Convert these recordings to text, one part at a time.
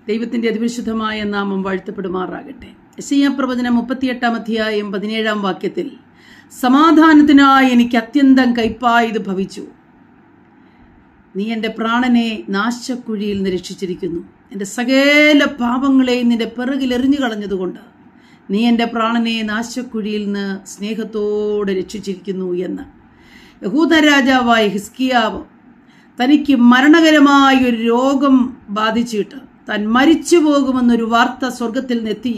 ദൈവത്തിൻ്റെ അതിപരിശുദ്ധമായ നാമം വാഴ്ത്തപ്പെടുമാറാകട്ടെ. യെശയ്യാ പ്രവചനം 38 അധ്യായം 17 വാക്യത്തിൽ, സമാധാനത്തിനായി എനിക്ക് അത്യന്തം കയ്പായത് ഭവിച്ചു. നീ എൻ്റെ പ്രാണനെ നാശക്കുഴിയിൽ നിന്ന് രക്ഷിച്ചിരിക്കുന്നു. എൻ്റെ സകല പാപങ്ങളെയും നിന്റെ പിറകിൽ എറിഞ്ഞു കളഞ്ഞതുകൊണ്ട് നീ എൻ്റെ പ്രാണനെ നാശക്കുഴിയിൽ നിന്ന് സ്നേഹത്തോടെ രക്ഷിച്ചിരിക്കുന്നു എന്ന് യഹൂദ രാജാവായ ഹിസ്കിയാവ് തനിക്ക് മരണകരമായ ഒരു രോഗം ബാധിച്ചിട്ട് താൻ മരിച്ചു പോകുമെന്നൊരു വാർത്ത സ്വർഗത്തിൽ നിന്നെത്തി.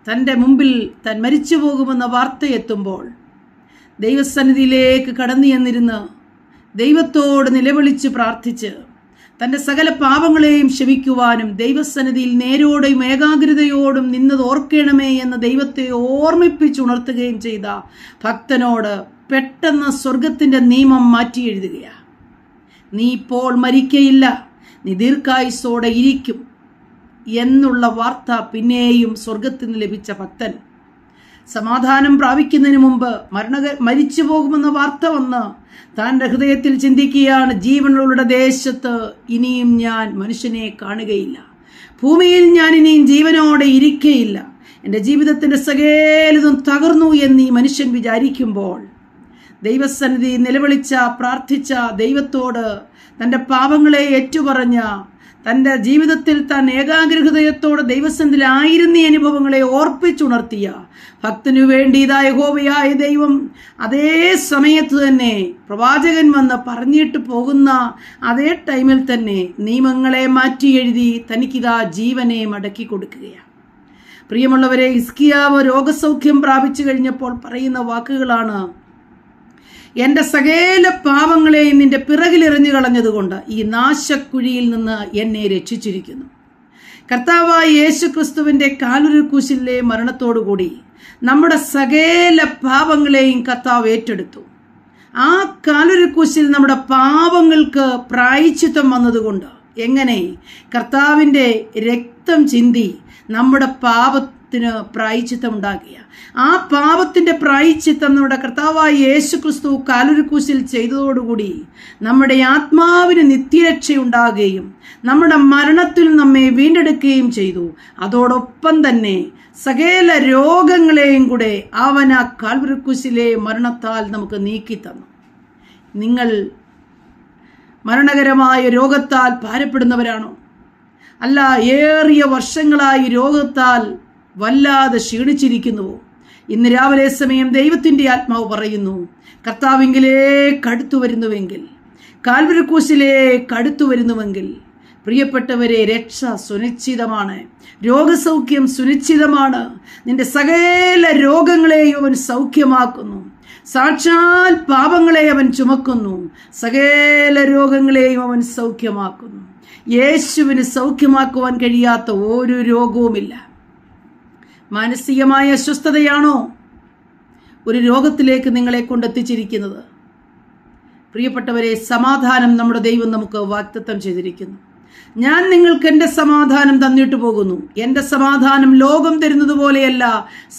തൻ്റെ മുമ്പിൽ താൻ മരിച്ചു പോകുമെന്ന വാർത്ത എത്തുമ്പോൾ ദൈവസന്നിധിയിലേക്ക് കടന്നു ചെന്നിരുന്ന് ദൈവത്തോട് നിലവിളിച്ച് പ്രാർത്ഥിച്ച് തൻ്റെ സകല പാപങ്ങളെയും ക്ഷമിക്കുവാനും ദൈവസന്നിധിയിൽ നേരോടും ഏകാഗ്രതയോടും നിന്നത് ഓർക്കണമേ എന്ന ദൈവത്തെ ഓർമ്മിപ്പിച്ചുണർത്തുകയും ചെയ്ത ഭക്തനോട് പെട്ടെന്ന് സ്വർഗത്തിൻ്റെ നിയമം മാറ്റി എഴുതുകയാണ്. നീ ഇപ്പോൾ മരിക്കയില്ല, നീ ദീർഘായുസ്സോടെ ഇരിക്കും എന്നുള്ള വാർത്ത പിന്നെയും സ്വർഗത്തിൽ നിന്ന് ലഭിച്ച ഭക്തൻ സമാധാനം പ്രാപിക്കുന്നതിന് മുമ്പ് മരിച്ചു പോകുമെന്ന വാർത്ത വന്ന് തൻ്റെ ഹൃദയത്തിൽ ചിന്തിക്കുകയാണ്, ജീവനുള്ളവരുടെ ദേശത്ത് ഇനിയും ഞാൻ മനുഷ്യനെ കാണുകയില്ല, ഭൂമിയിൽ ഞാൻ ഇനിയും ജീവനോടെ ഇരിക്കയില്ല, എൻ്റെ ജീവിതത്തിൻ്റെ സകലതും തകർന്നു എന്ന് ഈ മനുഷ്യൻ വിചാരിക്കുമ്പോൾ ദൈവസന്നിധി നിലവിളിച്ച പ്രാർത്ഥിച്ച ദൈവത്തോട് തൻ്റെ പാപങ്ങളെ ഏറ്റുപറഞ്ഞ തൻ്റെ ജീവിതത്തിൽ താൻ ഏകാഗ്രഹൃദയത്തോടെ ദൈവസന്നിധിയിലായിരുന്ന അനുഭവങ്ങളെ ഓർപ്പിച്ചുണർത്തിയ ഭക്തനു വേണ്ടി ഇതാ യഹോവയായ ദൈവം അതേ സമയത്ത് തന്നെ പ്രവാചകൻ വന്ന് പറഞ്ഞിട്ട് പോകുന്ന അതേ ടൈമിൽ തന്നെ നിയമങ്ങളെ മാറ്റി എഴുതി തനിക്കിതാ ജീവനെ മടക്കി കൊടുക്കുകയാണ്. പ്രിയമുള്ളവരെ, ഹിസ്കിയാവ് രോഗസൗഖ്യം പ്രാപിച്ചു കഴിഞ്ഞപ്പോൾ പറയുന്ന വാക്കുകളാണ്, എൻ്റെ സകല പാപങ്ങളെയും നിന്റെ പിറകിലെറിഞ്ഞു കളഞ്ഞതുകൊണ്ട് ഈ നാശക്കുഴിയിൽ നിന്ന് എന്നെ രക്ഷിച്ചിരിക്കുന്നു. കർത്താവായ യേശു ക്രിസ്തുവിൻ്റെ കാൽവരി ക്രൂശിലെ മരണത്തോടുകൂടി നമ്മുടെ സകല പാപങ്ങളെയും കർത്താവ് ഏറ്റെടുത്തു. ആ കാൽവരി ക്രൂശിൽ നമ്മുടെ പാപങ്ങൾക്ക് പ്രായശ്ചിത്തം വന്നതുകൊണ്ട് എങ്ങനെ കർത്താവിൻ്റെ രക്തം ചിന്തി നമ്മുടെ പാപത്തിന് പ്രായശ്ചിത്തം ഉണ്ടാക്കിയ ആ പാപത്തിൻ്റെ പ്രായശ്ചിത്തം നമ്മുടെ കർത്താവായ യേശു ക്രിസ്തു കാൽവരി ക്രൂശിൽ ചെയ്തതോടുകൂടി നമ്മുടെ ആത്മാവിന് നിത്യരക്ഷയുണ്ടാകുകയും നമ്മുടെ മരണത്തിൽ നമ്മെ വീണ്ടെടുക്കുകയും ചെയ്തു. അതോടൊപ്പം തന്നെ സകല രോഗങ്ങളെയും കൂടെ അവൻ ആ കാൽവരി ക്രൂശിലെ മരണത്താൽ നമുക്ക് നീക്കി തന്നു. നിങ്ങൾ മരണകരമായ രോഗത്താൽ ഭാരപ്പെടുന്നവരാണോ? അല്ല, ഏറിയ വർഷങ്ങളായി രോഗത്താൽ വല്ലാതെ ക്ഷീണിച്ചിരിക്കുന്നുവോ? ഇന്ന് രാവിലെ സമയം ദൈവത്തിൻ്റെ ആത്മാവ് പറയുന്നു, കർത്താവിങ്കിലേക്ക് അടുത്തു വരുന്നുവെങ്കിൽ, കാൽവരി ക്രൂശിലേക്ക് അടുത്തു വരുന്നുവെങ്കിൽ, പ്രിയപ്പെട്ടവരെ, രക്ഷ സുനിശ്ചിതമാണ്, രോഗസൗഖ്യം സുനിശ്ചിതമാണ്. നിന്റെ സകല രോഗങ്ങളെയും അവൻ സൗഖ്യമാക്കുന്നു. സാക്ഷാൽ പാപങ്ങളെ അവൻ ചുമക്കുന്നു, സകല രോഗങ്ങളെയും അവൻ സൗഖ്യമാക്കുന്നു. യേശുവിന് സൗഖ്യമാക്കുവാൻ കഴിയാത്ത ഒരു രോഗവുമില്ല. മാനസികമായ അസ്വസ്ഥതയാണോ ഒരു രോഗത്തിലേക്ക് നിങ്ങളെ കൊണ്ടെത്തിച്ചിരിക്കുന്നത്? പ്രിയപ്പെട്ടവരെ, സമാധാനം നമ്മുടെ ദൈവം നമുക്ക് വാഗ്ദത്തം ചെയ്തിരിക്കുന്നു. ഞാൻ നിങ്ങൾക്ക് എൻ്റെ സമാധാനം തന്നിട്ട് പോകുന്നു. എൻ്റെ സമാധാനം ലോകം തരുന്നത് പോലെയല്ല,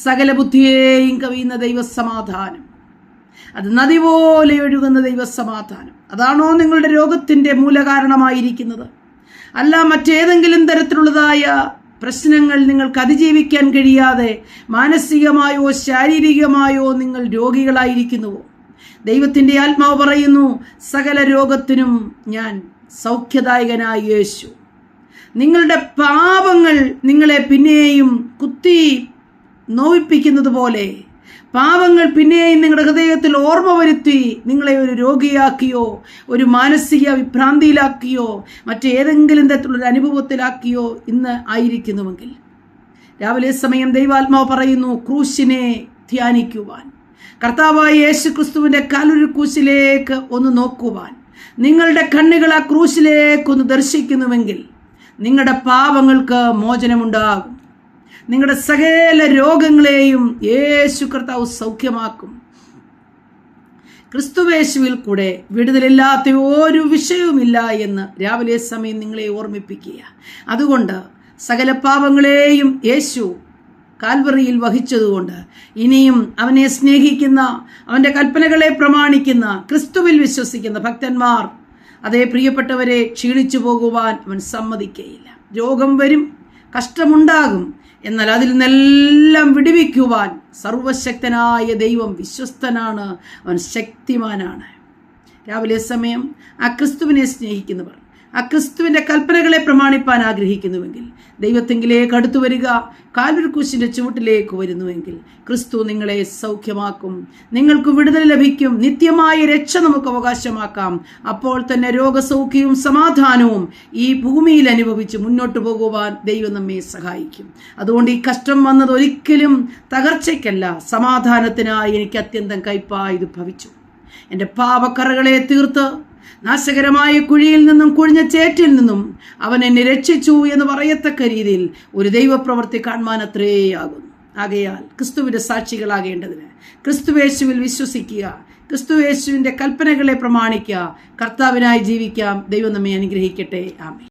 സകല ബുദ്ധിയെയും കവിയുന്ന ദൈവസമാധാനം. അത് നദി പോലെ ഒഴുകുന്ന ദൈവസമാധാനം. അതാണോ നിങ്ങളുടെ രോഗത്തിൻ്റെ മൂലകാരണമായിരിക്കുന്നത്? അല്ല, മറ്റേതെങ്കിലും തരത്തിലുള്ളതായ പ്രശ്നങ്ങൾ നിങ്ങൾക്ക് അതിജീവിക്കാൻ കഴിയാതെ മാനസികമായോ ശാരീരികമായോ നിങ്ങൾ രോഗികളായിരിക്കുന്നുവോ? ദൈവത്തിൻ്റെ ആത്മാവ് പറയുന്നു, സകല രോഗത്തിനും ഞാൻ സൗഖ്യദായകനായ യേശു. നിങ്ങളുടെ പാപങ്ങൾ നിങ്ങളെ പിന്നെയും കുത്തി നോവിപ്പിക്കുന്നത് പോലെ പാപങ്ങൾ പിന്നെയും നിങ്ങളുടെ ഹൃദയത്തിൽ ഓർമ്മ വരുത്തി നിങ്ങളെ ഒരു രോഗിയാക്കിയോ, ഒരു മാനസിക വിഭ്രാന്തിയിലാക്കിയോ, മറ്റേതെങ്കിലും തരത്തിലുള്ള അനുഭവത്തിലാക്കിയോ ഇന്ന് ആയിരിക്കുന്നുവെങ്കിൽ രാവിലെ സമയം ദൈവാത്മാവ് പറയുന്നു, ക്രൂശിനെ ധ്യാനിക്കുവാൻ, കർത്താവായ യേശു ക്രിസ്തുവിൻ്റെ കാൽവരി ക്രൂശിലേക്ക് ഒന്ന് നോക്കുവാൻ, നിങ്ങളുടെ കണ്ണുകൾ ആ ക്രൂശിലേക്കൊന്ന് ദർശിക്കുന്നുവെങ്കിൽ നിങ്ങളുടെ പാപങ്ങൾക്ക് മോചനമുണ്ടാകും. നിങ്ങളുടെ സകല രോഗങ്ങളെയും യേശു കർത്താവ് സൗഖ്യമാക്കും. ക്രിസ്തുവേശുവിൽ കൂടെ വിടുതലില്ലാത്ത ഒരു വിഷയവുമില്ല എന്ന് രാവിലെ സമയം നിങ്ങളെ ഓർമ്മിപ്പിക്കുക. അതുകൊണ്ട് സകല പാപങ്ങളെയും യേശു കാൽവറിയിൽ വഹിച്ചതുകൊണ്ട് ഇനിയും അവനെ സ്നേഹിക്കുന്ന, അവൻ്റെ കൽപ്പനകളെ പ്രമാണിക്കുന്ന, ക്രിസ്തുവിൽ വിശ്വസിക്കുന്ന ഭക്തന്മാർ, അതേ പ്രിയപ്പെട്ടവരെ, ക്ഷീണിച്ചു പോകുവാൻ അവൻ സമ്മതിക്കുകയില്ല. രോഗം വരും, കഷ്ടമുണ്ടാകും. എന്നാൽ അതിൽ നിന്നെല്ലാം വിടുവിക്കുവാൻ സർവശക്തനായ ദൈവം വിശ്വസ്തനാണ്, അവൻ ശക്തിമാനാണ്. രാവിലെ സമയം ആ ക്രിസ്തുവിനെ സ്നേഹിക്കുന്നവർ, ആ ക്രിസ്തുവിൻ്റെ കൽപ്പനകളെ പ്രമാണിപ്പാൻ ആഗ്രഹിക്കുന്നുവെങ്കിൽ, ദൈവത്തെങ്കിലേക്ക് അടുത്തു വരിക, കാൽവരി ക്രൂശിൻ്റെ ചുവട്ടിലേക്ക് വരുന്നുവെങ്കിൽ ക്രിസ്തു നിങ്ങളെ സൗഖ്യമാക്കും, നിങ്ങൾക്ക് വിടുതൽ ലഭിക്കും, നിത്യമായ രക്ഷ നമുക്ക് അവകാശമാക്കാം. അപ്പോൾ തന്നെ രോഗസൗഖ്യവും സമാധാനവും ഈ ഭൂമിയിൽ അനുഭവിച്ച് മുന്നോട്ട് പോകുവാൻ ദൈവം നമ്മെ സഹായിക്കും. അതുകൊണ്ട് ഈ കഷ്ടം വന്നത് ഒരിക്കലും തകർച്ചയ്ക്കല്ല, സമാധാനത്തിനായി എനിക്ക് അത്യന്തം കയ്പായത് ഭവിച്ചു. എൻ്റെ പാപക്കറകളെ തീർത്ത് നാശകരമായ കുഴിയിൽ നിന്നും കുഴിഞ്ഞ ചേറ്റിൽ നിന്നും അവൻ എന്നെ രക്ഷിച്ചു എന്ന് പറയത്തക്ക രീതിയിൽ ഒരു ദൈവപ്രവൃത്തി കാണുവാനത്രേയാകുന്നു. ആകയാൽ ക്രിസ്തുവിൻ്റെ സാക്ഷികളാകേണ്ടതിന് ക്രിസ്തുയേശുവിൽ വിശ്വസിക്കുക, ക്രിസ്തുയേശുവിൻ്റെ കൽപ്പനകളെ പ്രമാണിക്കുക, കർത്താവിനായി ജീവിക്കാം. ദൈവം നമ്മെ അനുഗ്രഹിക്കട്ടെ. ആമേൻ.